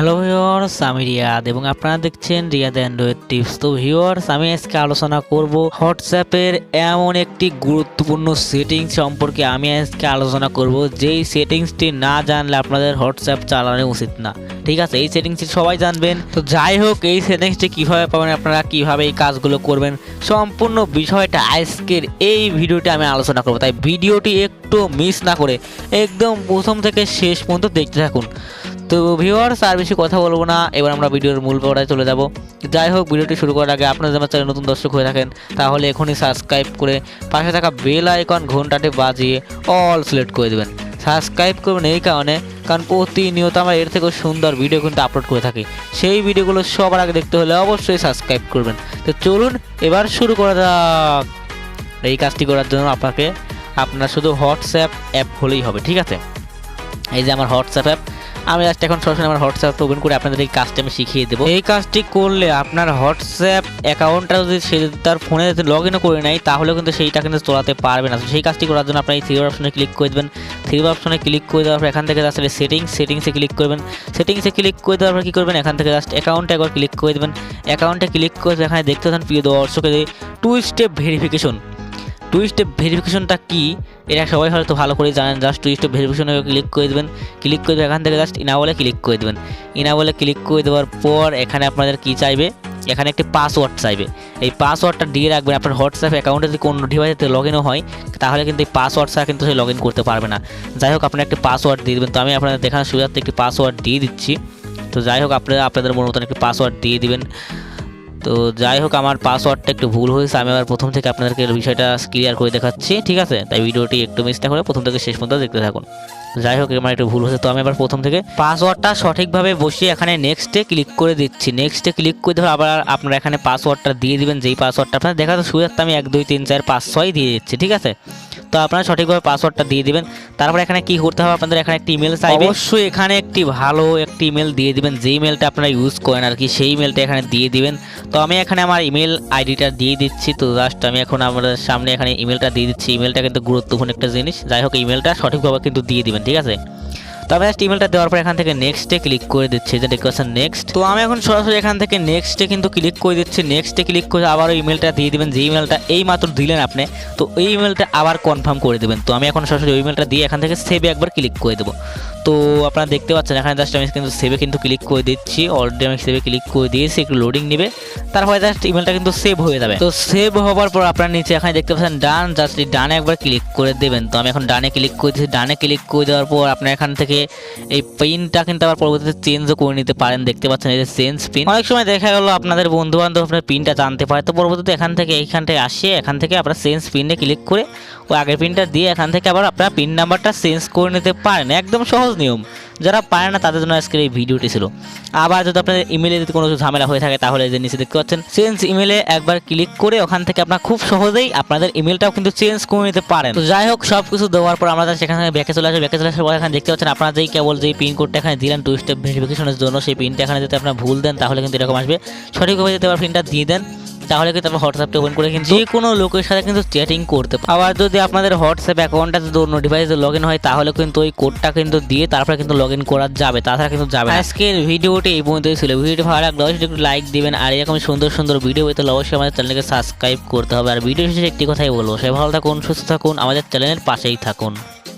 Hello viewers, আমি রিয়াদ এবং আপনারা দেখছেন রিয়াদ অ্যান্ড্রয়েড টিপস। তো ভিউয়ার্স, আমি আজকে আলোচনা করব হোয়াটসঅ্যাপের এমন একটি গুরুত্বপূর্ণ সেটিংস সম্পর্কে। আমি আজকে আলোচনা করব যেই সেটিংসটি না জানলে আপনাদের হোয়াটসঅ্যাপ চালানো উচিত না। ঠিক আছে, এই সেটিংসটি সবাই জানবেন। তো যাই হোক, এই সেটিংসটি কীভাবে পাবেন, আপনারা কীভাবে এই কাজগুলো করবেন, সম্পূর্ণ বিষয়টা আজকের এই ভিডিওতে আমি আলোচনা করব। তাই ভিডিওটি একটু মিস না করে একদম প্রথম থেকে শেষ পর্যন্ত দেখতে থাকুন। তো ভিউয়ার্স, আর বেশি কথা বলবো না, এবার আমরা ভিডিওর মূল পর্দায় চলে যাব। যাই হোক, ভিডিওটি শুরু করার আগে আপনারা যদি আমার চ্যানেলে নতুন দর্শক হয়ে থাকেন তাহলে এখনই সাবস্ক্রাইব করে পাশে থাকা বেল আইকন ঘন্টাটি বাজিয়ে অল সিলেক্ট করে দেবেন। সাবস্ক্রাইব করবেন এই কারণ প্রতিনিয়ত আমরা এর থেকেও সুন্দর ভিডিও কিন্তু আপলোড করে থাকি। সেই ভিডিওগুলো সবার আগে দেখতে হলে অবশ্যই সাবস্ক্রাইব করবেন। তো চলুন এবার শুরু করা যাক। এই কাজটি করার জন্য আপনার শুধু হোয়াটসঅ্যাপ অ্যাপ হলেই হবে। ঠিক আছে, এই যে আমার হোয়াটসঅ্যাপ অ্যাপ, আমি জাস্ট এখন সরাসরি আমার হোয়াটসঅ্যাপটা ওপেন করে আপনাদের এই কাজটি আমি শিখিয়ে দেবো। এই কাজটি করলে আপনার হোয়াটসঅ্যাপ অ্যাকাউন্টটা যদি সে তার ফোনে লগ ইনও করে নেয় তাহলেও কিন্তু সেইটা কিন্তু চলাতে পারবে না। সেই কাজটি করার জন্য আপনার এই থ্রি অপশনে ক্লিক করে দেবেন। থ্রি অপশনে ক্লিক করে দেওয়ার পর এখান থেকে জাস্ট সেটিংসে ক্লিক করবেন। সেটিংসে ক্লিক করে দেওয়ার পর কী করবেন, এখান থেকে জাস্ট অ্যাকাউন্টে একবার ক্লিক করে দেবেন। অ্যাকাউন্টে ক্লিক করে এখানে দেখতে পাচ্ছেন প্রিয় দর্শকের two step verification. Two step ভেরিফিকেশনটা কি এটা সবাই হয়তো ভালো করে জানেন। জাস্ট টু স্টেপ ভেরিফিকেশনে ক্লিক করে দেবেন। ক্লিক করে এখান থেকে জাস্ট ইনাবলে ক্লিক করে দেবেন। ইনাবলে ক্লিক করে দেওয়ার পর এখানে আপনাদের কি চাইবে, এখানে একটি পাসওয়ার্ড চাইবে। এই পাসওয়ার্ডটা দিয়ে রাখবেন। আপনার হোয়াটসঅ্যাপ অ্যাকাউন্টে যদি কোনো ডিভাইসে লগ ইনও হয় তাহলে কিন্তু এই পাসওয়ার্ড ছাড়া কিন্তু সে লগ ইন করতে পারবে না। যাই হোক, আপনার একটি পাসওয়ার্ড দিয়ে দেবেন। তো আমি আপনাদের দেখানোর সুবিধার্থে একটি পাসওয়ার্ড দিয়ে দিচ্ছি। তো যাই হোক, আপনাদের মন মতন একটি পাসওয়ার্ড দিয়ে দিবেন। তো যাই হোক, আমার পাসওয়ার্ডটা একটু ভুল হয়েছে। আমি আবার প্রথম থেকে আপনাদেরকে বিষয়টা ক্লিয়ার করে দেখাচ্ছি। ঠিক আছে, তাই ভিডিওটি একটু মিস না করে প্রথম থেকে শেষ পর্যন্ত দেখতে থাকুন। যাই হোক, আমার একটু ভুল হয়েছে, তো আমি আবার প্রথম থেকে পাসওয়ার্ডটা সঠিকভাবে বসিয়ে এখানে নেক্সটে ক্লিক করে দিচ্ছি। নেক্সটে ক্লিক করে দেওয়ার আবার আপনারা এখানে পাসওয়ার্ডটা দিয়ে দিবেন। যেই পাসওয়ার্ডটা আপনার দেখাতে সুবিধার্থে আমি 1 2 3 4 5 6 দিয়ে দিচ্ছি। ঠিক আছে, তো আপনারা সঠিকভাবে পাসওয়ার্ডটা দিয়ে দিবেন। তারপর এখানে কি করতে হবে, আপনাদের এখানে একটি ইমেল চাইবে। অবশ্যই এখানে একটি ভালো একটি ইমেল দিয়ে দিবেন, যেই ইমেলটা আপনারা ইউজ করেন আর কি, সেই ইমেলটা এখানে দিয়ে দিবেন। তো আমি এখানে আমার ইমেল আইডিটা দিয়ে দিচ্ছি। তো জাস্ট আমি এখন আমাদের সামনে এখানে ইমেলটা দিয়ে দিচ্ছি। ইমেলটা কিন্তু গুরুত্বপূর্ণ একটা জিনিস। যাই হোক, ইমেলটা সঠিকভাবে কিন্তু দিয়ে দিবেন। ঠিক আছে, তো আমি জাস্ট ইমেলটা দেওয়ার পর এখান থেকে নেক্সটে ক্লিক করে দিচ্ছি। যে দেখতে পাচ্ছেন নেক্সট। তো আমি এখন সরাসরি এখান থেকে নেক্সটে কিন্তু ক্লিক করে দিচ্ছি। নেক্সটে ক্লিক করে আবারও ইমেলটা দিয়ে দিবেন, যে ইমেলটা এই মাত্র দিলেন আপনি। তো এই ইমেলটা আবার কনফার্ম করে দেবেন। তো আমি এখন সরাসরি ওই ইমেলটা দিয়ে এখান থেকে সেভে একবার ক্লিক করে দেবো। তো আপনারা দেখতে পাচ্ছেন এখানে জাস্ট আমি কিন্তু সেভে কিন্তু ক্লিক করে দিচ্ছি। অলরেডি আমি সেভে ক্লিক করে দিয়েছি, একটু লোডিং নেবে, তারপরে জাস্ট ইমেলটা কিন্তু সেভ হয়ে যাবে। তো সেভ হওয়ার পর আপনার নিচে এখানে দেখতে পাচ্ছেন ডান, জাস্ট ডানে একবার ক্লিক করে দেবেন। তো আমি এখন ডানে ক্লিক করে দিচ্ছি। ডানে ক্লিক করে দেওয়ার পর আপনার এখান থেকে এই পিনটা কিন্তু আবার পরবর্তীতে চেঞ্জও করে নিতে পারেন। দেখতে পাচ্ছেন এই যে চেঞ্জ পিন। অনেক সময় দেখা গেল আপনাদের বন্ধু বান্ধব আপনার পিনটা জানতে পারে, তো পরবর্তীতে এইখানটায় আসিয়ে এখান থেকে আপনারা চেঞ্জ পিনে ক্লিক করে ওই আগের পিনটা দিয়ে এখান থেকে আবার আপনারা পিন নাম্বারটা চেঞ্জ করে নিতে পারেন। একদম সহজ নিয়ম, যারা পারে না তাদের জন্য আজকের এই ভিডিওটি ছিল। আবার যদি আপনাদের ইমেলে যদি কোনো ঝামেলা হয়ে থাকে তাহলে যে নিচে দেখতে পাচ্ছেন চেঞ্জ ইমেলে একবার ক্লিক করে ওখান থেকে আপনারা খুব সহজেই আপনাদের ইমেলটাও কিন্তু চেঞ্জ করে নিতে পারেন। তো যাই হোক, সব কিছু দেওয়ার পর আমরা সেখান থেকে ব্যাকে চলে আসি। ব্যাকে চলে আসার পর এখানে দেখতে পাচ্ছেন আপনারা যেই পিন কোডটা এখানে দিলেন টু স্টেপ ভেরিফিকেশনের জন্য, সেই পিনটা এখানে যদি আপনারা ভুল দেন তাহলে কিন্তু এরকম আসবে। সঠিকভাবে যদি আবার পিনটা দিয়ে দেন তাহলে কিন্তু আপনার হোয়াটসঅ্যাপটা ওপেন করে কিন্তু যে কোনো লোকের সাথে কিন্তু চ্যাটিং করতে পারেন। আবার যদি আপনাদের হোয়াটসঅ্যাপ অ্যাকাউন্টটা যদি অন্য ডিভাইসে লগ ইন হয় তাহলে কিন্তু ওই কোডটা কিন্তু দিয়ে তারপরে কিন্তু লগ ইন করা যাবে, তাছাড়া কিন্তু যাবে না। আজকের ভিডিওটি এই পর্যন্তই ছিল। ভিডিওটি ভালো লাগলে অবশ্যই একটু লাইক দিবেন, আর এরকম সুন্দর সুন্দর ভিডিও পেতে অবশ্যই আমাদের চ্যানেলকে সাবস্ক্রাইব করতে হবে। আর ভিডিও শেষে একটি কথাই বলবো, সবাই ভালো থাকুন, সুস্থ থাকুন, আমাদের চ্যানেলের পাশেই থাকুন।